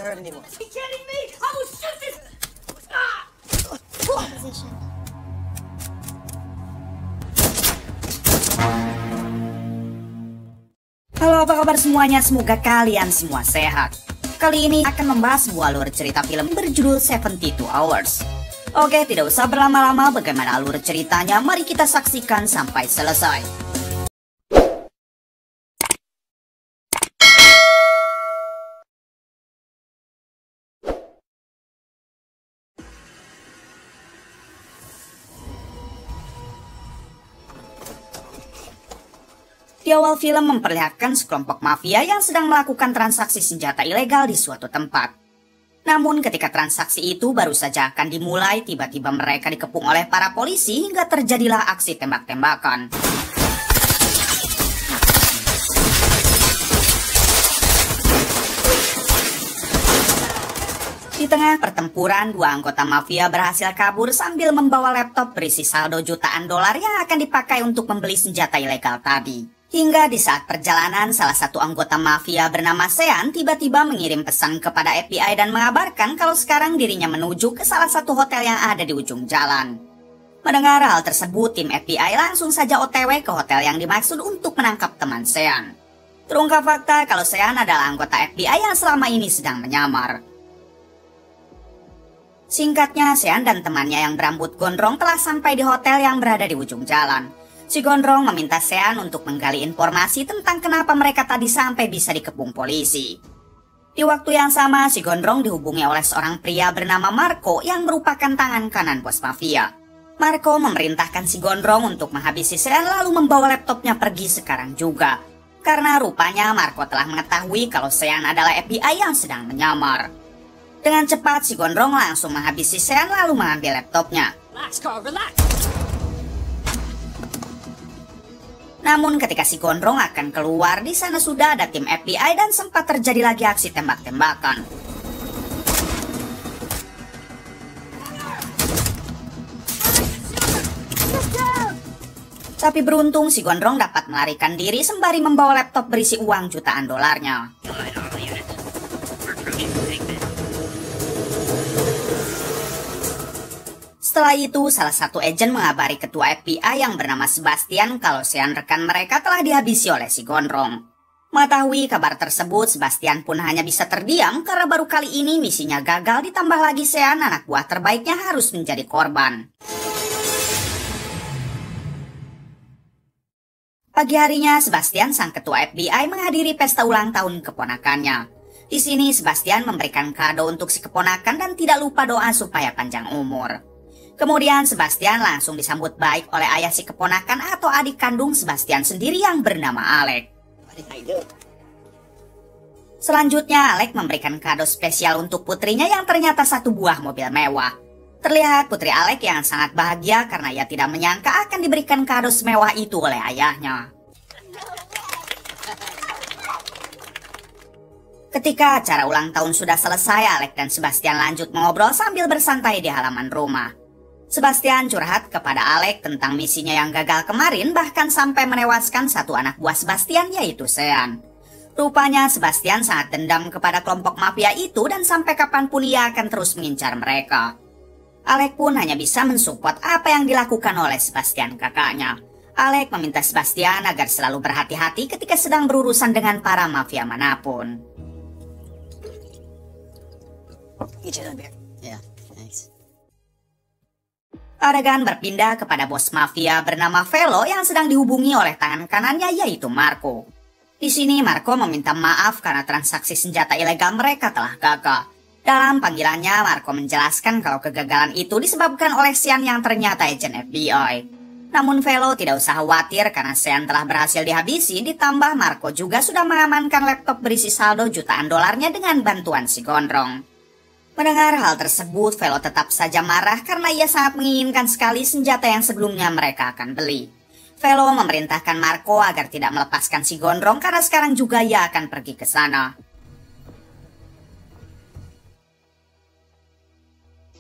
hurt anyone. Are you kidding me? I will shoot this. Position. Halo, apa kabar semuanya? Semoga kalian semua sehat. Kali ini akan membahas sebuah alur cerita film berjudul 72 Hours. Oke, tidak usah berlama-lama, bagaimana alur ceritanya? Mari kita saksikan sampai selesai. Di awal film memperlihatkan sekelompok mafia yang sedang melakukan transaksi senjata ilegal di suatu tempat. Namun ketika transaksi itu baru saja akan dimulai, tiba-tiba mereka dikepung oleh para polisi hingga terjadilah aksi tembak-tembakan. Di tengah pertempuran, dua anggota mafia berhasil kabur sambil membawa laptop berisi saldo jutaan dolar yang akan dipakai untuk membeli senjata ilegal tadi. Hingga di saat perjalanan, salah satu anggota mafia bernama Sean tiba-tiba mengirim pesan kepada FBI dan mengabarkan kalau sekarang dirinya menuju ke salah satu hotel yang ada di ujung jalan. Mendengar hal tersebut, tim FBI langsung saja OTW ke hotel yang dimaksud untuk menangkap teman Sean. Terungkap fakta kalau Sean adalah anggota FBI yang selama ini sedang menyamar. Singkatnya, Sean dan temannya yang berambut gondrong telah sampai di hotel yang berada di ujung jalan. Si gondrong meminta Sean untuk menggali informasi tentang kenapa mereka tadi sampai bisa dikepung polisi. Di waktu yang sama, si gondrong dihubungi oleh seorang pria bernama Marco yang merupakan tangan kanan bos mafia. Marco memerintahkan si gondrong untuk menghabisi Sean lalu membawa laptopnya pergi sekarang juga. Karena rupanya Marco telah mengetahui kalau Sean adalah FBI yang sedang menyamar. Dengan cepat, si gondrong langsung menghabisi Sean lalu mengambil laptopnya. Relax, Carl, relax. Namun ketika si gondrong akan keluar, di sana sudah ada tim FBI dan sempat terjadi lagi aksi tembak-tembakan. Tapi beruntung si gondrong dapat melarikan diri sembari membawa laptop berisi uang jutaan dolarnya. Setelah itu, salah satu agen mengabari ketua FBI yang bernama Sebastian kalau Sean rekan mereka telah dihabisi oleh si gondrong. Mengetahui kabar tersebut, Sebastian pun hanya bisa terdiam karena baru kali ini misinya gagal, ditambah lagi Sean, anak buah terbaiknya, harus menjadi korban. Pagi harinya, Sebastian, sang ketua FBI, menghadiri pesta ulang tahun keponakannya. Di sini, Sebastian memberikan kado untuk si keponakan dan tidak lupa doa supaya panjang umur. Kemudian Sebastian langsung disambut baik oleh ayah si keponakan atau adik kandung Sebastian sendiri yang bernama Alec. Selanjutnya Alec memberikan kado spesial untuk putrinya yang ternyata satu buah mobil mewah. Terlihat putri Alec yang sangat bahagia karena ia tidak menyangka akan diberikan kado semewah itu oleh ayahnya. Ketika acara ulang tahun sudah selesai, Alec dan Sebastian lanjut mengobrol sambil bersantai di halaman rumah. Sebastian curhat kepada Alec tentang misinya yang gagal kemarin, bahkan sampai menewaskan satu anak buah Sebastian, yaitu Sean. Rupanya Sebastian sangat dendam kepada kelompok mafia itu dan sampai kapanpun ia akan terus mengincar mereka. Alec pun hanya bisa mensupport apa yang dilakukan oleh Sebastian kakaknya. Alec meminta Sebastian agar selalu berhati-hati ketika sedang berurusan dengan para mafia manapun. Adegan berpindah kepada bos mafia bernama Velo yang sedang dihubungi oleh tangan kanannya, yaitu Marco. Di sini Marco meminta maaf karena transaksi senjata ilegal mereka telah gagal. Dalam panggilannya, Marco menjelaskan kalau kegagalan itu disebabkan oleh Sean yang ternyata agen FBI. Namun Velo tidak usah khawatir karena Sean telah berhasil dihabisi, ditambah Marco juga sudah mengamankan laptop berisi saldo jutaan dolarnya dengan bantuan si gondrong. Mendengar hal tersebut, Velo tetap saja marah karena ia sangat menginginkan sekali senjata yang sebelumnya mereka akan beli. Velo memerintahkan Marco agar tidak melepaskan si gondrong karena sekarang juga ia akan pergi ke sana.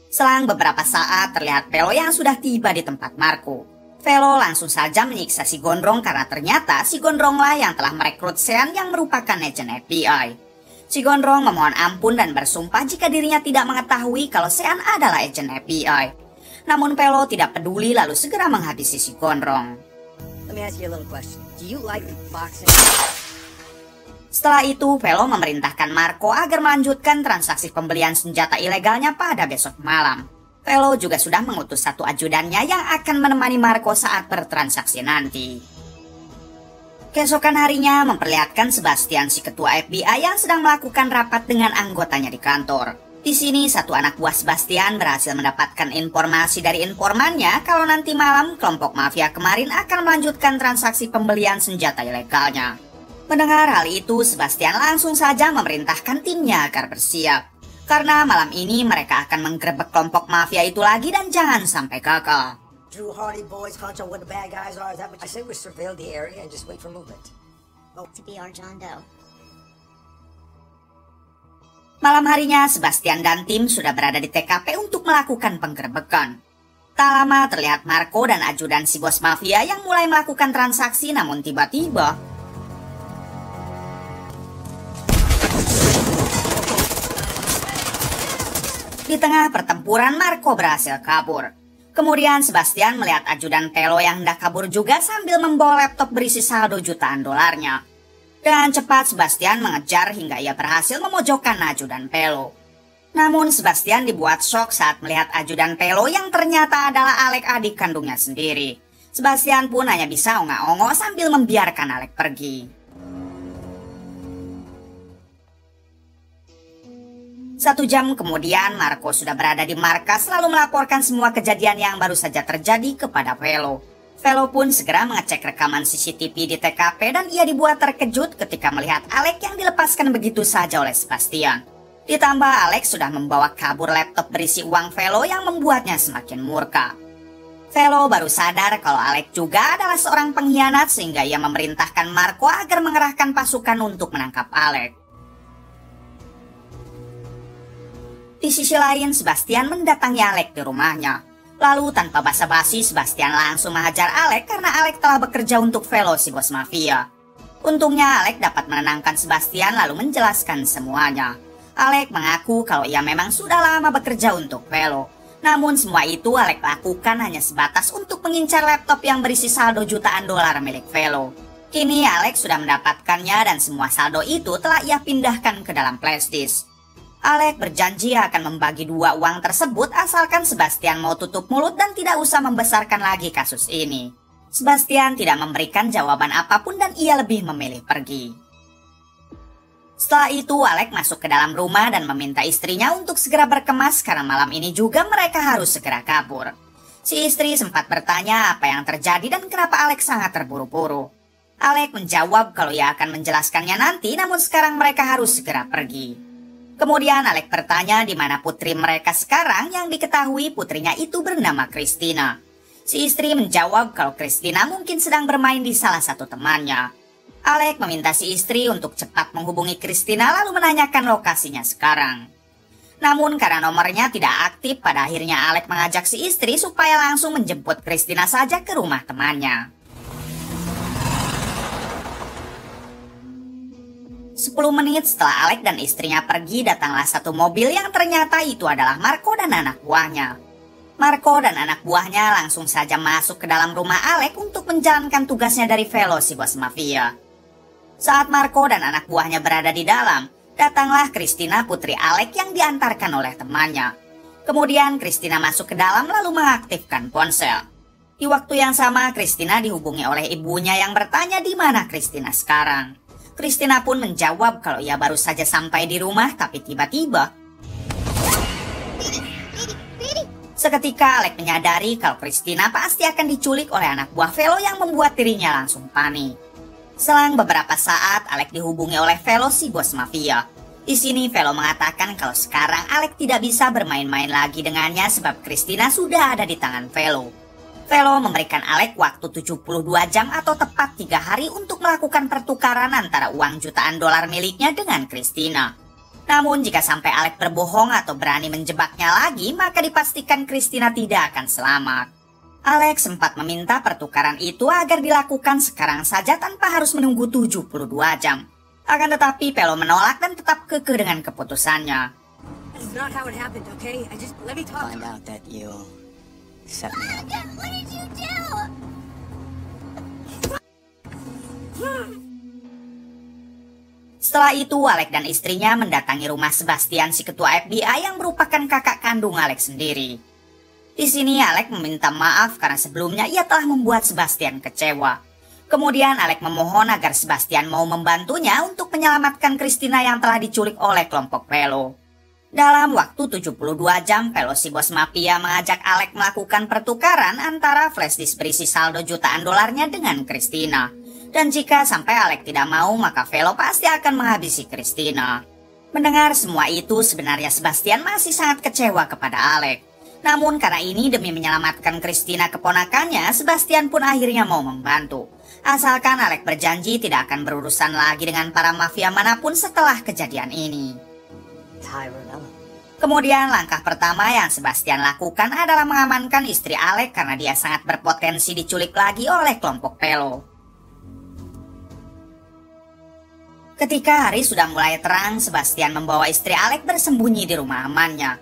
Selang beberapa saat, terlihat Velo yang sudah tiba di tempat Marco. Velo langsung saja menyiksa si gondrong karena ternyata si gondronglah yang telah merekrut Sean yang merupakan agen FBI. Si Gondrong memohon ampun dan bersumpah jika dirinya tidak mengetahui kalau Sean adalah agen FBI. Namun Velo tidak peduli lalu segera menghabisi si Gondrong. Let me ask you a little question. Do you like boxing? Setelah itu, Velo memerintahkan Marco agar melanjutkan transaksi pembelian senjata ilegalnya pada besok malam. Velo juga sudah mengutus satu ajudannya yang akan menemani Marco saat bertransaksi nanti. Keesokan harinya memperlihatkan Sebastian si ketua FBI yang sedang melakukan rapat dengan anggotanya di kantor. Di sini satu anak buah Sebastian berhasil mendapatkan informasi dari informannya kalau nanti malam kelompok mafia kemarin akan melanjutkan transaksi pembelian senjata ilegalnya. Mendengar hal itu, Sebastian langsung saja memerintahkan timnya agar bersiap. Karena malam ini mereka akan menggerebek kelompok mafia itu lagi dan jangan sampai gagal. Drew Hardy boys hunch on what the bad guys are. Is that what I say? We surveil the area and just wait for movement. Oh, to be our John Doe. Malam harinya, Sebastian dan tim sudah berada di TKP untuk melakukan penggerebekan. Tak lama terlihat Marco dan ajudan si bos mafia yang mulai melakukan transaksi, namun tiba-tiba di tengah pertempuran Marco berhasil kabur. Kemudian Sebastian melihat ajudan Velo yang hendak kabur juga sambil membawa laptop berisi saldo jutaan dolarnya. Dengan cepat Sebastian mengejar hingga ia berhasil memojokkan ajudan Velo. Namun Sebastian dibuat shock saat melihat ajudan Velo yang ternyata adalah Alec, adik kandungnya sendiri. Sebastian pun hanya bisa ongak-ongok sambil membiarkan Alec pergi. 1 jam kemudian, Marco sudah berada di markas lalu melaporkan semua kejadian yang baru saja terjadi kepada Velo. Velo pun segera mengecek rekaman CCTV di TKP dan ia dibuat terkejut ketika melihat Alec yang dilepaskan begitu saja oleh Sebastian. Ditambah Alec sudah membawa kabur laptop berisi uang Velo yang membuatnya semakin murka. Velo baru sadar kalau Alec juga adalah seorang pengkhianat sehingga ia memerintahkan Marco agar mengerahkan pasukan untuk menangkap Alec. Di sisi lain, Sebastian mendatangi Alec di rumahnya. Lalu tanpa basa-basi, Sebastian langsung menghajar Alec karena Alec telah bekerja untuk Velo si bos mafia. Untungnya Alec dapat menenangkan Sebastian lalu menjelaskan semuanya. Alec mengaku kalau ia memang sudah lama bekerja untuk Velo. Namun semua itu Alec lakukan hanya sebatas untuk mengincar laptop yang berisi saldo jutaan dolar milik Velo. Kini Alec sudah mendapatkannya dan semua saldo itu telah ia pindahkan ke dalam flashdisk. Alec berjanji akan membagi 2 uang tersebut asalkan Sebastian mau tutup mulut dan tidak usah membesarkan lagi kasus ini. Sebastian tidak memberikan jawaban apapun dan ia lebih memilih pergi. Setelah itu Alec masuk ke dalam rumah dan meminta istrinya untuk segera berkemas karena malam ini juga mereka harus segera kabur. Si istri sempat bertanya apa yang terjadi dan kenapa Alec sangat terburu-buru. Alec menjawab kalau ia akan menjelaskannya nanti, namun sekarang mereka harus segera pergi. Kemudian Alec bertanya di mana putri mereka sekarang yang diketahui putrinya itu bernama Christina. Si istri menjawab kalau Christina mungkin sedang bermain di salah satu temannya. Alec meminta si istri untuk cepat menghubungi Christina lalu menanyakan lokasinya sekarang. Namun karena nomornya tidak aktif, pada akhirnya Alec mengajak si istri supaya langsung menjemput Christina saja ke rumah temannya. 10 menit setelah Alec dan istrinya pergi, datanglah satu mobil yang ternyata itu adalah Marco dan anak buahnya. Marco dan anak buahnya langsung saja masuk ke dalam rumah Alec untuk menjalankan tugasnya dari Velo si bos mafia. Saat Marco dan anak buahnya berada di dalam, datanglah Christina putri Alec yang diantarkan oleh temannya. Kemudian Christina masuk ke dalam lalu mengaktifkan ponsel. Di waktu yang sama, Christina dihubungi oleh ibunya yang bertanya di mana Christina sekarang. Christina pun menjawab kalau ia baru saja sampai di rumah, tapi tiba-tiba seketika Alec menyadari kalau Christina pasti akan diculik oleh anak buah Velo yang membuat dirinya langsung panik. Selang beberapa saat, Alec dihubungi oleh Velo si bos mafia. Di sini Velo mengatakan kalau sekarang Alec tidak bisa bermain-main lagi dengannya sebab Christina sudah ada di tangan Velo. Velo memberikan Alec waktu 72 jam atau tepat 3 hari untuk melakukan pertukaran antara uang jutaan dolar miliknya dengan Christina. Namun jika sampai Alec berbohong atau berani menjebaknya lagi, maka dipastikan Christina tidak akan selamat. Alec sempat meminta pertukaran itu agar dilakukan sekarang saja tanpa harus menunggu 72 jam. Akan tetapi Velo menolak dan tetap kekeh dengan keputusannya. It's not how it happened, okay? Let me talk. Find out that you set me up. What did you do? Setelah itu, Alec dan istrinya mendatangi rumah Sebastian, si ketua FBI yang merupakan kakak kandung Alec sendiri. Di sini Alec meminta maaf karena sebelumnya ia telah membuat Sebastian kecewa. Kemudian Alec memohon agar Sebastian mau membantunya untuk menyelamatkan Christina yang telah diculik oleh kelompok Velo. Dalam waktu 72 jam, Velo si bos mafia mengajak Alec melakukan pertukaran antara flash disk berisi saldo jutaan dolarnya dengan Christina. Dan jika sampai Alec tidak mau, maka Velo pasti akan menghabisi Christina. Mendengar semua itu, sebenarnya Sebastian masih sangat kecewa kepada Alec. Namun karena ini demi menyelamatkan Christina keponakannya, Sebastian pun akhirnya mau membantu. Asalkan Alec berjanji tidak akan berurusan lagi dengan para mafia manapun setelah kejadian ini. Kemudian langkah pertama yang Sebastian lakukan adalah mengamankan istri Alec karena dia sangat berpotensi diculik lagi oleh kelompok Velo. Ketika hari sudah mulai terang, Sebastian membawa istri Alec bersembunyi di rumah amannya.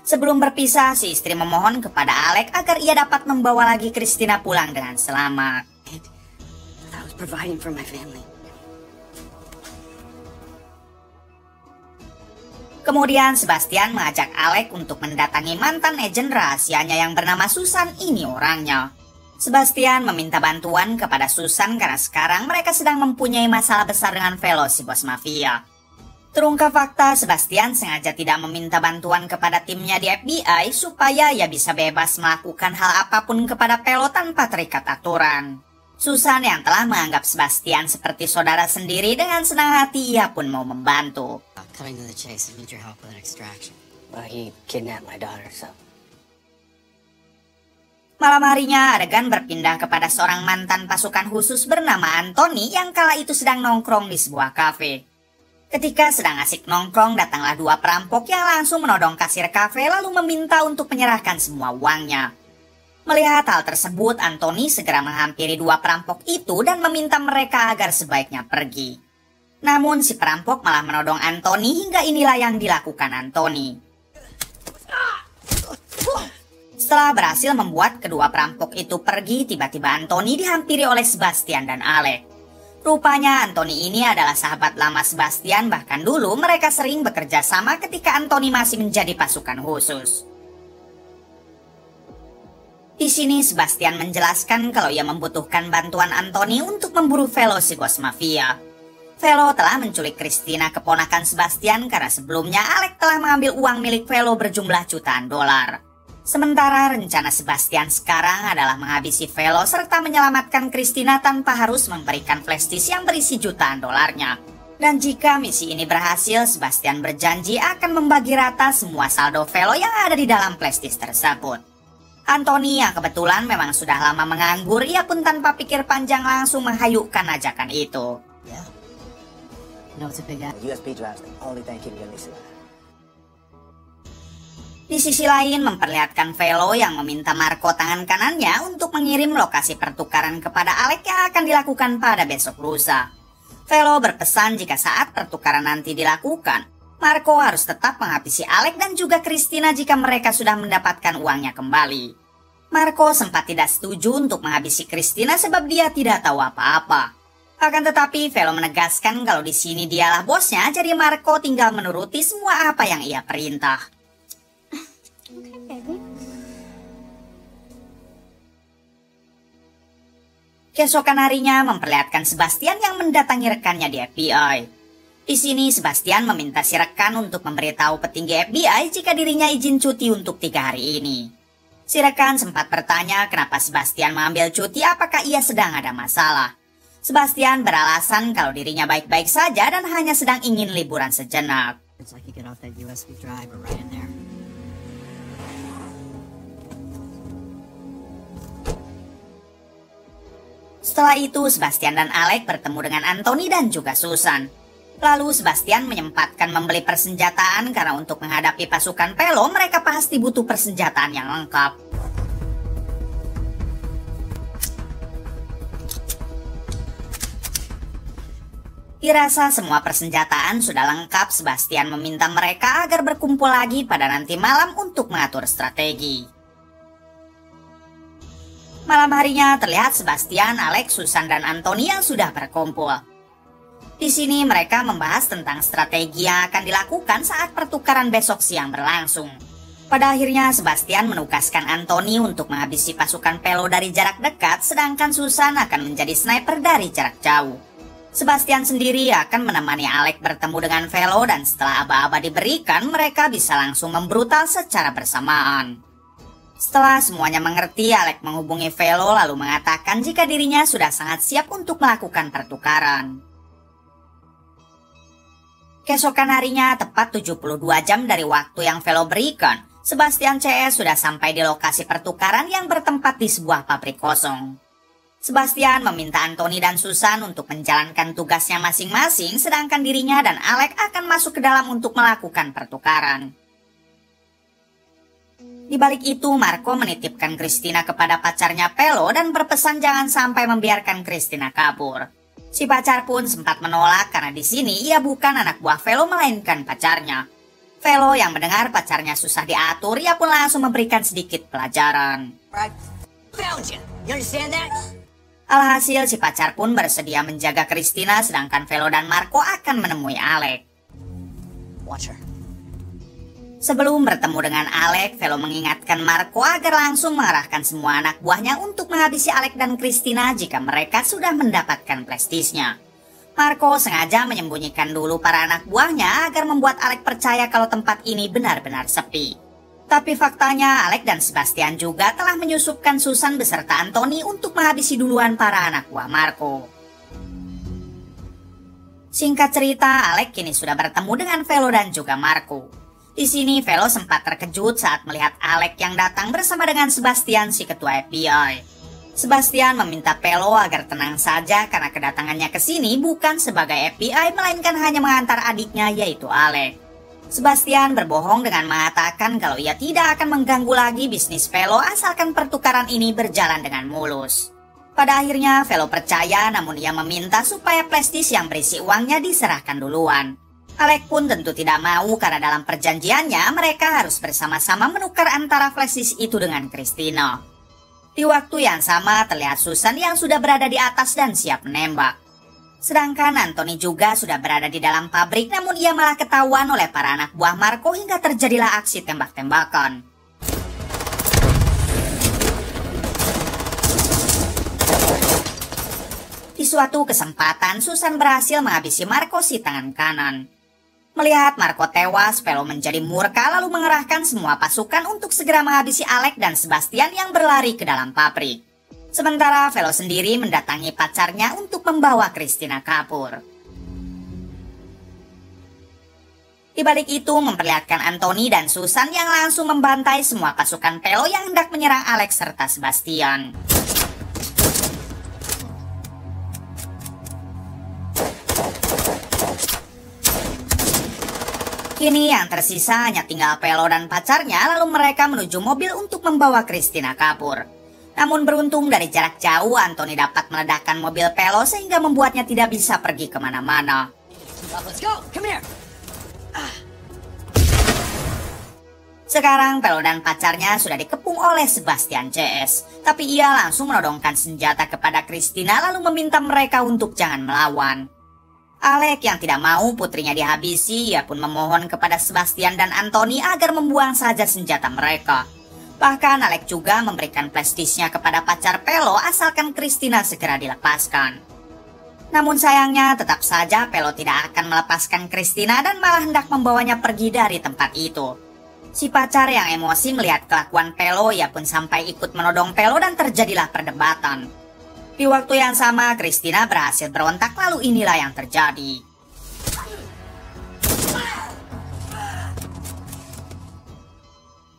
Sebelum berpisah, si istri memohon kepada Alec agar ia dapat membawa lagi Christina pulang dengan selamat. I was providing for my family. Kemudian Sebastian mengajak Alec untuk mendatangi mantan agen rahasianya yang bernama Susan. Ini orangnya. Sebastian meminta bantuan kepada Susan karena sekarang mereka sedang mempunyai masalah besar dengan Velo si bos mafia. Terungkap fakta, Sebastian sengaja tidak meminta bantuan kepada timnya di FBI supaya ia bisa bebas melakukan hal apapun kepada Velo tanpa terikat aturan. Susan yang telah menganggap Sebastian seperti saudara sendiri, dengan senang hati ia pun mau membantu. Cutting to the chase, I need your help with an extraction. Well, he kidnapped my daughter, so. Malam harinya, adegan berpindah kepada seorang mantan pasukan khusus bernama Anthony yang kala itu sedang nongkrong di sebuah kafe. Ketika sedang asik nongkrong, datanglah dua perampok yang langsung menodong kasir kafe lalu meminta untuk menyerahkan semua uangnya. Melihat hal tersebut, Anthony segera menghampiri dua perampok itu dan meminta mereka agar sebaiknya pergi. Namun si perampok malah menodong Anthony hingga inilah yang dilakukan Anthony. Setelah berhasil membuat kedua perampok itu pergi, tiba-tiba Anthony dihampiri oleh Sebastian dan Alec. Rupanya Anthony ini adalah sahabat lama Sebastian, bahkan dulu mereka sering bekerja sama ketika Anthony masih menjadi pasukan khusus. Di sini Sebastian menjelaskan kalau ia membutuhkan bantuan Anthony untuk memburu Velo si bos mafia. Velo telah menculik Christina keponakan Sebastian karena sebelumnya Alec telah mengambil uang milik Velo berjumlah jutaan dolar. Sementara rencana Sebastian sekarang adalah menghabisi Velo serta menyelamatkan Christina tanpa harus memberikan flash disk yang berisi jutaan dolarnya. Dan jika misi ini berhasil, Sebastian berjanji akan membagi rata semua saldo Velo yang ada di dalam flash disk tersebut. Anthony yang kebetulan memang sudah lama menganggur, ia pun tanpa pikir panjang langsung menghayukan ajakan itu. Yeah. No, it's a big USB drives the only thing keeping me safe. Di sisi lain memperlihatkan Velo yang meminta Marco tangan kanannya untuk mengirim lokasi pertukaran kepada Alec yang akan dilakukan pada besok lusa. Velo berpesan jika saat pertukaran nanti dilakukan, Marco harus tetap menghabisi Alec dan juga Christina jika mereka sudah mendapatkan uangnya kembali. Marco sempat tidak setuju untuk menghabisi Christina sebab dia tidak tahu apa-apa. Akan tetapi Velo menegaskan kalau di sini dialah bosnya, jadi Marco tinggal menuruti semua apa yang ia perintah. Keesokan harinya memperlihatkan Sebastian yang mendatangi rekannya di FBI. Di sini Sebastian meminta si rekan untuk memberitahu petinggi FBI jika dirinya izin cuti untuk 3 hari ini. Si rekan sempat bertanya kenapa Sebastian mengambil cuti, apakah ia sedang ada masalah. Sebastian beralasan kalau dirinya baik-baik saja dan hanya sedang ingin liburan sejenak. It's like you get off that USB drive or right in there. Setelah itu, Sebastian dan Alec bertemu dengan Anthony dan juga Susan. Lalu Sebastian menyempatkan membeli persenjataan karena untuk menghadapi pasukan Velo mereka pasti butuh persenjataan yang lengkap. Dirasa semua persenjataan sudah lengkap, Sebastian meminta mereka agar berkumpul lagi pada nanti malam untuk mengatur strategi. Malam harinya terlihat Sebastian, Alex, Susan, dan Anthony yang sudah berkumpul. Di sini mereka membahas tentang strategi yang akan dilakukan saat pertukaran besok siang berlangsung. Pada akhirnya Sebastian menugaskan Anthony untuk menghabisi pasukan Pelo dari jarak dekat, sedangkan Susan akan menjadi sniper dari jarak jauh. Sebastian sendiri akan menemani Alex bertemu dengan Velo, dan setelah aba-aba diberikan, mereka bisa langsung membrutal secara bersamaan. Setelah semuanya mengerti, Alex menghubungi Velo lalu mengatakan jika dirinya sudah sangat siap untuk melakukan pertukaran. Keesokan harinya, tepat 72 jam dari waktu yang Velo berikan, Sebastian CS sudah sampai di lokasi pertukaran yang bertempat di sebuah pabrik kosong. Sebastian meminta Anthony dan Susan untuk menjalankan tugasnya masing-masing, sedangkan dirinya dan Alex akan masuk ke dalam untuk melakukan pertukaran. Di balik itu, Marco menitipkan Christina kepada pacarnya Pelo dan berpesan jangan sampai membiarkan Christina kabur. Si pacar pun sempat menolak karena di sini ia bukan anak buah Velo melainkan pacarnya. Velo yang mendengar pacarnya susah diatur, ia pun langsung memberikan sedikit pelajaran. Alhasil si pacar pun bersedia menjaga Christina, sedangkan Velo dan Marco akan menemui Alex. Watch her. Sebelum bertemu dengan Alex, Velo mengingatkan Marco agar langsung mengarahkan semua anak buahnya untuk menghabisi Alex dan Christina jika mereka sudah mendapatkan prestisnya. Marco sengaja menyembunyikan dulu para anak buahnya agar membuat Alex percaya kalau tempat ini benar-benar sepi. Tapi faktanya Alex dan Sebastian juga telah menyusupkan Susan beserta Anthony untuk menghabisi duluan para anak buah Marco. Singkat cerita, Alex kini sudah bertemu dengan Velo dan juga Marco. Di sini Velo sempat terkejut saat melihat Alex yang datang bersama dengan Sebastian, si ketua FBI. Sebastian meminta Velo agar tenang saja karena kedatangannya ke sini bukan sebagai FBI melainkan hanya mengantar adiknya yaitu Alex. Sebastian berbohong dengan mengatakan kalau ia tidak akan mengganggu lagi bisnis Velo asalkan pertukaran ini berjalan dengan mulus. Pada akhirnya Velo percaya, namun ia meminta supaya plastis yang berisi uangnya diserahkan duluan. Alex pun tentu tidak mau karena dalam perjanjiannya mereka harus bersama-sama menukar antara plastis itu dengan Christina. Di waktu yang sama terlihat Susan yang sudah berada di atas dan siap menembak. Sedangkan Anthony juga sudah berada di dalam pabrik, namun ia malah ketahuan oleh para anak buah Marco hingga terjadilah aksi tembak-tembakan. Di suatu kesempatan, Susan berhasil menghabisi Marco si tangan kanan. Melihat Marco tewas, Velo menjadi murka lalu mengerahkan semua pasukan untuk segera menghabisi Alex dan Sebastian yang berlari ke dalam pabrik. Sementara Velo sendiri mendatangi pacarnya untuk membawa Christina kabur. Di balik itu memperlihatkan Anthony dan Susan yang langsung membantai semua pasukan Velo yang hendak menyerang Alex serta Sebastian. Kini yang tersisa hanya tinggal Velo dan pacarnya, lalu mereka menuju mobil untuk membawa Christina kabur. Namun beruntung dari jarak jauh, Anthony dapat meledakkan mobil Velo sehingga membuatnya tidak bisa pergi kemana-mana. Let's go. Come here. Sekarang Velo dan pacarnya sudah dikepung oleh Sebastian CS, tapi ia langsung menodongkan senjata kepada Christina lalu meminta mereka untuk jangan melawan. Alex yang tidak mau putrinya dihabisi, ia pun memohon kepada Sebastian dan Anthony agar membuang saja senjata mereka. Bahkan Alex juga memberikan plastisnya kepada pacar Velo asalkan Christina segera dilepaskan. Namun sayangnya tetap saja Velo tidak akan melepaskan Christina dan malah hendak membawanya pergi dari tempat itu. Si pacar yang emosi melihat kelakuan Velo, ia pun sampai ikut menodong Velo dan terjadilah perdebatan. Di waktu yang sama, Christina berhasil berontak, lalu inilah yang terjadi.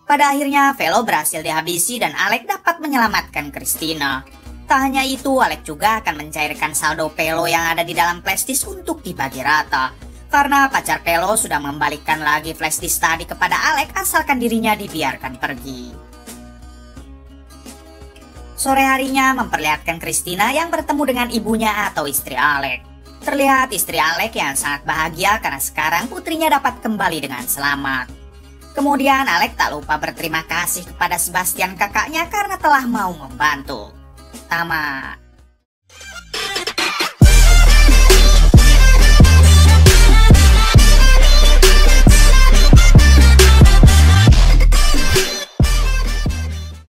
Pada akhirnya, Velo berhasil dihabisi dan Alex dapat menyelamatkan Christina. Tak hanya itu, Alex juga akan mencairkan saldo Velo yang ada di dalam plastis untuk dibagi rata. Karena pacar Velo sudah membalikkan lagi plastis tadi kepada Alex asalkan dirinya dibiarkan pergi. Sore harinya memperlihatkan Christina yang bertemu dengan ibunya atau istri Alex. Terlihat istri Alec yang sangat bahagia karena sekarang putrinya dapat kembali dengan selamat. Kemudian Alec tak lupa berterima kasih kepada Sebastian kakaknya karena telah mau membantu. Tamat.